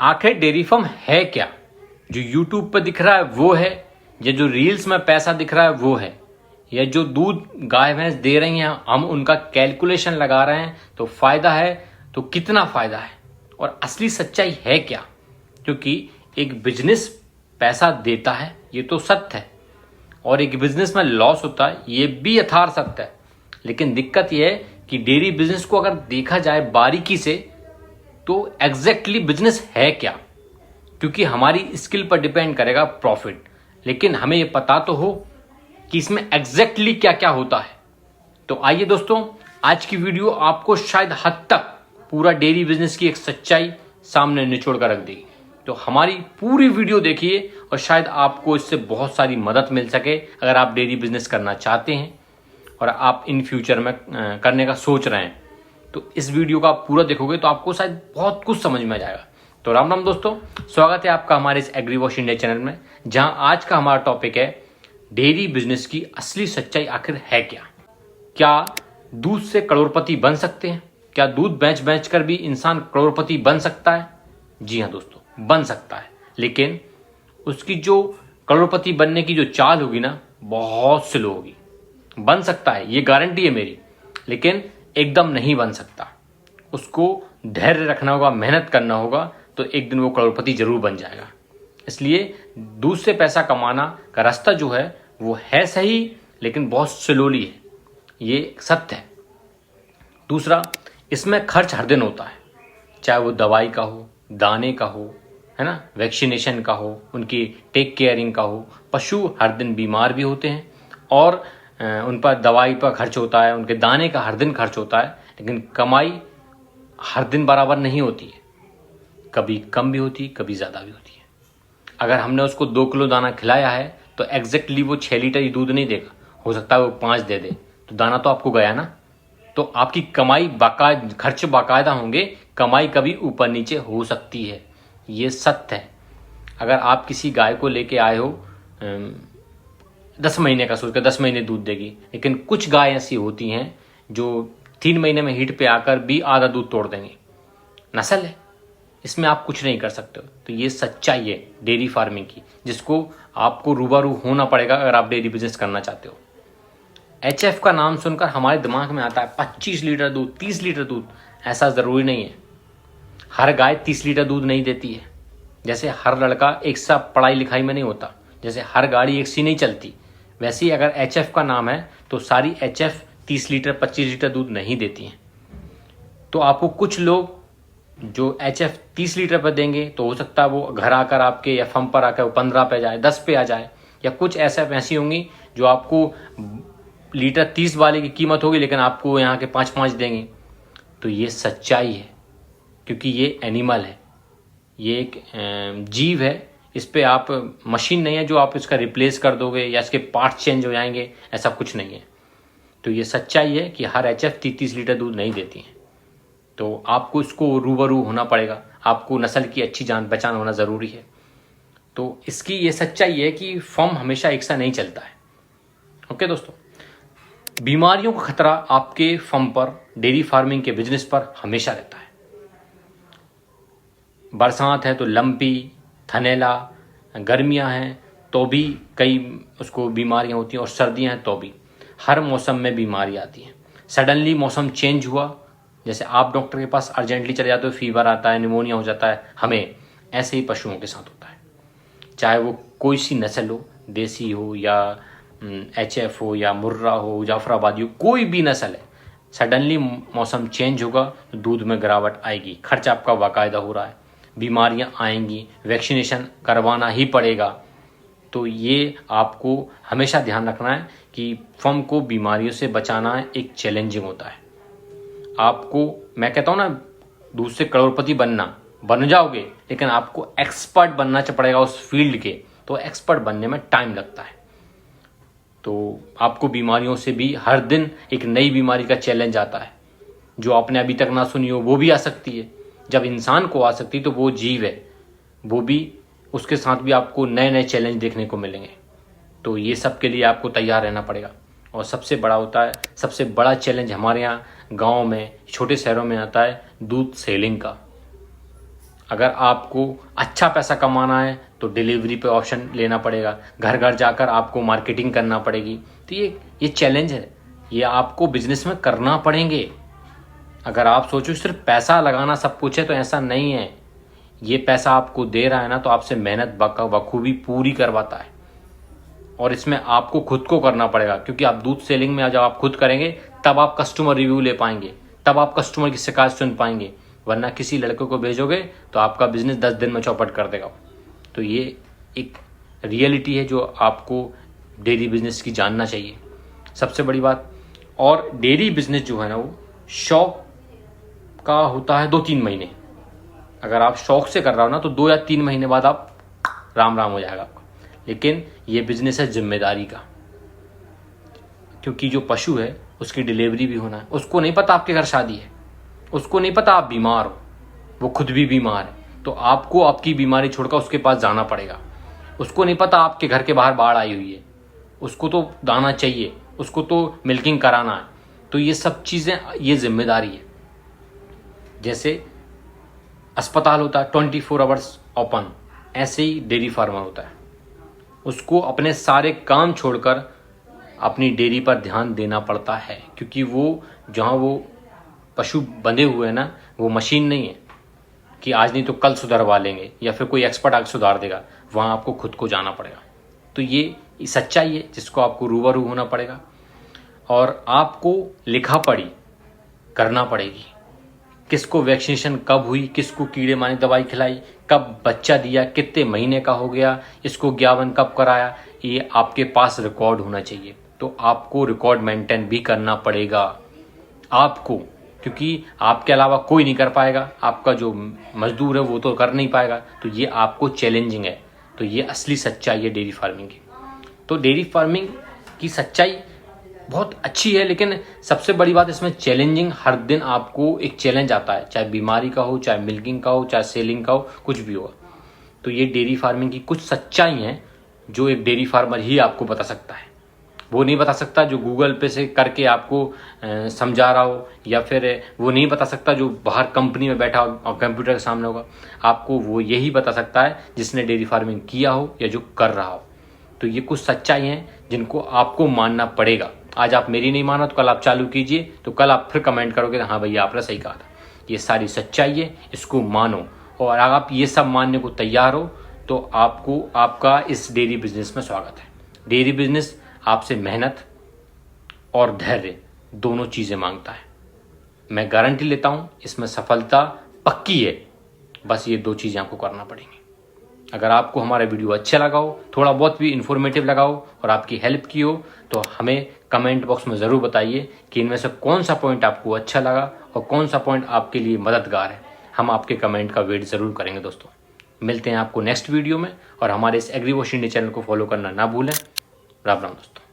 आखिर dairy farm है क्या? जो यूट्यूब पर दिख रहा है वो है, या जो रील्स में पैसा दिख रहा है वो है, या जो दूध गाय भैंस दे रही हैं हम उनका कैलकुलेशन लगा रहे हैं तो फायदा है तो कितना फायदा है, और असली सच्चाई है क्या? क्योंकि एक बिजनेस पैसा देता है ये तो सत्य है, और एक बिजनेस में लॉस होता है ये भी यथार्थ सत्य है। लेकिन दिक्कत यह है कि डेयरी बिजनेस को अगर देखा जाए बारीकी से तो एग्जैक्टली बिजनेस है क्या, क्योंकि हमारी स्किल पर डिपेंड करेगा प्रॉफिट। लेकिन हमें ये पता तो हो कि इसमें एग्जैक्टली क्या क्या होता है। तो आइए दोस्तों, आज की वीडियो आपको शायद हद तक पूरा डेयरी बिजनेस की एक सच्चाई सामने निचोड़ कर रख देगी। तो हमारी पूरी वीडियो देखिए और शायद आपको इससे बहुत सारी मदद मिल सके अगर आप डेयरी बिजनेस करना चाहते हैं और आप इन फ्यूचर में करने का सोच रहे हैं। तो इस वीडियो को आप पूरा देखोगे तो आपको शायद बहुत कुछ समझ में आ जाएगा। तो राम राम दोस्तों, स्वागत है आपका हमारे इस एग्री वॉश इंडिया चैनल में, जहां आज का हमारा टॉपिक है डेयरी बिजनेस की असली सच्चाई आखिर है क्या। क्या दूध से करोड़पति बन सकते हैं? क्या दूध बेच कर भी इंसान करोड़पति बन सकता है? जी हाँ दोस्तों, बन सकता है, लेकिन उसकी जो करोड़पति बनने की जो चाल होगी ना, बहुत स्लो होगी। बन सकता है, ये गारंटी है मेरी, लेकिन एकदम नहीं बन सकता। उसको धैर्य रखना होगा, मेहनत करना होगा, तो एक दिन वो करोड़पति जरूर बन जाएगा। इसलिए दूध से पैसा कमाना का रास्ता जो है वो है सही, लेकिन बहुत स्लोली है, ये सत्य है। दूसरा, इसमें खर्च हर दिन होता है, चाहे वो दवाई का हो, दाने का हो, है ना, वैक्सीनेशन का हो, उनकी टेक केयरिंग का हो। पशु हर दिन बीमार भी होते हैं और उन पर दवाई पर खर्च होता है, उनके दाने का हर दिन खर्च होता है, लेकिन कमाई हर दिन बराबर नहीं होती है, कभी कम भी होती है, कभी ज़्यादा भी होती है। अगर हमने उसको 2 किलो दाना खिलाया है तो एग्जैक्टली वो 6 लीटर ही दूध नहीं देगा, हो सकता है वो 5 दे दे, तो दाना तो आपको गया ना। तो आपकी कमाई खर्च बाकायदा होंगे, कमाई कभी ऊपर नीचे हो सकती है, ये सत्य है। अगर आप किसी गाय को लेके आए हो 10 महीने का सोचकर 10 महीने दूध देगी, लेकिन कुछ गाय ऐसी होती हैं जो 3 महीने में हीट पे आकर भी आधा दूध तोड़ देंगे। नस्ल है, इसमें आप कुछ नहीं कर सकते हो। तो ये सच्चाई है डेयरी फार्मिंग की, जिसको आपको रूबरू होना पड़ेगा अगर आप डेयरी बिजनेस करना चाहते हो। HF का नाम सुनकर हमारे दिमाग में आता है 25 लीटर दूध, 30 लीटर दूध। ऐसा ज़रूरी नहीं है, हर गाय 30 लीटर दूध नहीं देती है। जैसे हर लड़का एक सा पढ़ाई लिखाई में नहीं होता, जैसे हर गाड़ी एक सी नहीं चलती, वैसे ही अगर HF का नाम है तो सारी HF 30 लीटर 25 लीटर दूध नहीं देती हैं। तो आपको कुछ लोग जो HF 30 लीटर पर देंगे तो हो सकता है वो घर आकर आपके या फर्म पर आकर वो 15 पे जाए, 10 पे आ जाए, या कुछ ऐसी होंगी जो आपको लीटर 30 वाले की कीमत होगी लेकिन आपको यहाँ के 5-5 देंगे। तो ये सच्चाई है, क्योंकि ये एनिमल है, ये एक जीव है। इस पे आप मशीन नहीं है जो आप इसका रिप्लेस कर दोगे या इसके पार्ट चेंज हो जाएंगे, ऐसा कुछ नहीं है। तो ये सच्चाई है कि हर HF 30 लीटर दूध नहीं देती है। तो आपको इसको रूबरू होना पड़ेगा, आपको नस्ल की अच्छी जान पहचान होना ज़रूरी है। तो इसकी ये सच्चाई है कि फॉर्म हमेशा एक सा नहीं चलता है। ओके दोस्तों, बीमारियों का खतरा आपके फर्म पर, डेयरी फार्मिंग के बिजनेस पर हमेशा रहता है। बरसात है तो लंपी, थनैला, गर्मियां हैं तो भी कई उसको बीमारियां होती हैं, और सर्दियां हैं तो भी। हर मौसम में बीमारी आती है। सडनली मौसम चेंज हुआ, जैसे आप डॉक्टर के पास अर्जेंटली चले जाते हो, फीवर आता है, निमोनिया हो जाता है हमें, ऐसे ही पशुओं के साथ होता है। चाहे वो कोई सी नस्ल हो, देसी हो या HF हो या मुर्रा हो, जाफराबादी हो, कोई भी नस्ल है, सडनली मौसम चेंज होगा तो दूध में गिरावट आएगी। खर्च आपका बाकायदा हो रहा है, बीमारियां आएंगी, वैक्सीनेशन करवाना ही पड़ेगा। तो ये आपको हमेशा ध्यान रखना है कि फर्म को बीमारियों से बचाना एक चैलेंजिंग होता है। आपको, मैं कहता हूँ ना, दूध से करोड़पति बन जाओगे, लेकिन आपको एक्सपर्ट बनना पड़ेगा उस फील्ड के। तो एक्सपर्ट बनने में टाइम लगता है। तो आपको बीमारियों से भी हर दिन एक नई बीमारी का चैलेंज आता है, जो आपने अभी तक ना सुनी हो वो भी आ सकती है। जब इंसान को आ सकती है तो वो जीव है, वो भी, उसके साथ भी आपको नए नए चैलेंज देखने को मिलेंगे। तो ये सब के लिए आपको तैयार रहना पड़ेगा। और सबसे बड़ा होता है, सबसे बड़ा चैलेंज हमारे यहाँ गाँव में, छोटे शहरों में आता है दूध सेलिंग का। अगर आपको अच्छा पैसा कमाना है तो डिलीवरी पे ऑप्शन लेना पड़ेगा, घर घर जाकर आपको मार्केटिंग करना पड़ेगी। तो ये चैलेंज है, ये आपको बिजनेस में करना पड़ेंगे। अगर आप सोचो सिर्फ पैसा लगाना सब कुछ है तो ऐसा नहीं है। ये पैसा आपको दे रहा है ना तो आपसे मेहनत बखूबी पूरी करवाता है, और इसमें आपको खुद को करना पड़ेगा, क्योंकि आप दूध सेलिंग में जब आप खुद करेंगे तब आप कस्टमर रिव्यू ले पाएंगे, तब आप कस्टमर की शिकायत सुन पाएंगे, वरना किसी लड़के को भेजोगे तो आपका बिजनेस 10 दिन में चौपट कर देगा। तो ये एक रियलिटी है जो आपको डेयरी बिजनेस की जानना चाहिए, सबसे बड़ी बात। और डेयरी बिजनेस जो है ना वो शौक का होता है 2-3 महीने। अगर आप शौक से कर रहे हो ना तो 2 या 3 महीने बाद आप राम राम हो जाएगा आपका। लेकिन ये बिजनेस है जिम्मेदारी का, क्योंकि जो पशु है उसकी डिलीवरी भी होना है। उसको नहीं पता आपके घर शादी है, उसको नहीं पता आप बीमार हो, वो खुद भी बीमार है, तो आपको आपकी बीमारी छोड़कर उसके पास जाना पड़ेगा। उसको नहीं पता आपके घर के बाहर बाढ़ आई हुई है, उसको तो दाना चाहिए, उसको तो मिल्किंग कराना है। तो ये सब चीज़ें, ये जिम्मेदारी है। जैसे अस्पताल होता है 24 आवर्स ओपन, ऐसे ही डेयरी फार्मर होता है, उसको अपने सारे काम छोड़कर अपनी डेयरी पर ध्यान देना पड़ता है, क्योंकि वो जहाँ वो पशु बंधे हुए हैं ना वो मशीन नहीं है कि आज नहीं तो कल सुधरवा लेंगे या फिर कोई एक्सपर्ट आके सुधार देगा, वहाँ आपको खुद को जाना पड़ेगा। तो ये सच्चाई है जिसको आपको रूबरू होना पड़ेगा, और आपको लिखा पढ़ी करना पड़ेगी। किसको वैक्सीनेशन कब हुई, किसको कीड़े मारने दवाई खिलाई, कब बच्चा दिया, कितने महीने का हो गया, इसको ज्ञापन कब कराया, ये आपके पास रिकॉर्ड होना चाहिए। तो आपको रिकॉर्ड मेंटेन भी करना पड़ेगा आपको, क्योंकि आपके अलावा कोई नहीं कर पाएगा। आपका जो मजदूर है वो तो कर नहीं पाएगा, तो ये आपको चैलेंजिंग है। तो ये असली सच्चाई है डेयरी फार्मिंग की। तो डेयरी फार्मिंग की सच्चाई बहुत अच्छी है, लेकिन सबसे बड़ी बात इसमें चैलेंजिंग, हर दिन आपको एक चैलेंज आता है, चाहे बीमारी का हो, चाहे मिल्किंग का हो, चाहे सेलिंग का हो, कुछ भी होगा। तो ये डेयरी फार्मिंग की कुछ सच्चाई हैं जो एक डेयरी फार्मर ही आपको बता सकता है। वो नहीं बता सकता जो गूगल पे से करके आपको समझा रहा हो, या फिर वो नहीं बता सकता जो बाहर कंपनी में बैठा हो और कंप्यूटर के सामने होगा। आपको वो यही बता सकता है जिसने डेयरी फार्मिंग किया हो या जो कर रहा हो। तो ये कुछ सच्चाई हैं जिनको आपको मानना पड़ेगा। आज आप मेरी नहीं मानो तो कल आप चालू कीजिए, तो कल आप फिर कमेंट करोगे हाँ भैया आपने सही कहा था। ये सारी सच्चाई है, इसको मानो, और अगर आप ये सब मानने को तैयार हो तो आपको आपका इस डेयरी बिजनेस में स्वागत है। डेयरी बिजनेस आपसे मेहनत और धैर्य दोनों चीज़ें मांगता है। मैं गारंटी लेता हूँ इसमें सफलता पक्की है, बस ये 2 चीज़ें आपको करना पड़ेंगी। अगर आपको हमारा वीडियो अच्छा लगा हो, थोड़ा बहुत भी इन्फॉर्मेटिव लगा हो और आपकी हेल्प की हो, तो हमें कमेंट बॉक्स में ज़रूर बताइए कि इनमें से कौन सा पॉइंट आपको अच्छा लगा और कौन सा पॉइंट आपके लिए मददगार है। हम आपके कमेंट का वेट ज़रूर करेंगे दोस्तों। मिलते हैं आपको नेक्स्ट वीडियो में, और हमारे इस एग्रीवॉश इंडिया चैनल को फॉलो करना ना भूलें। राम राम दोस्तों।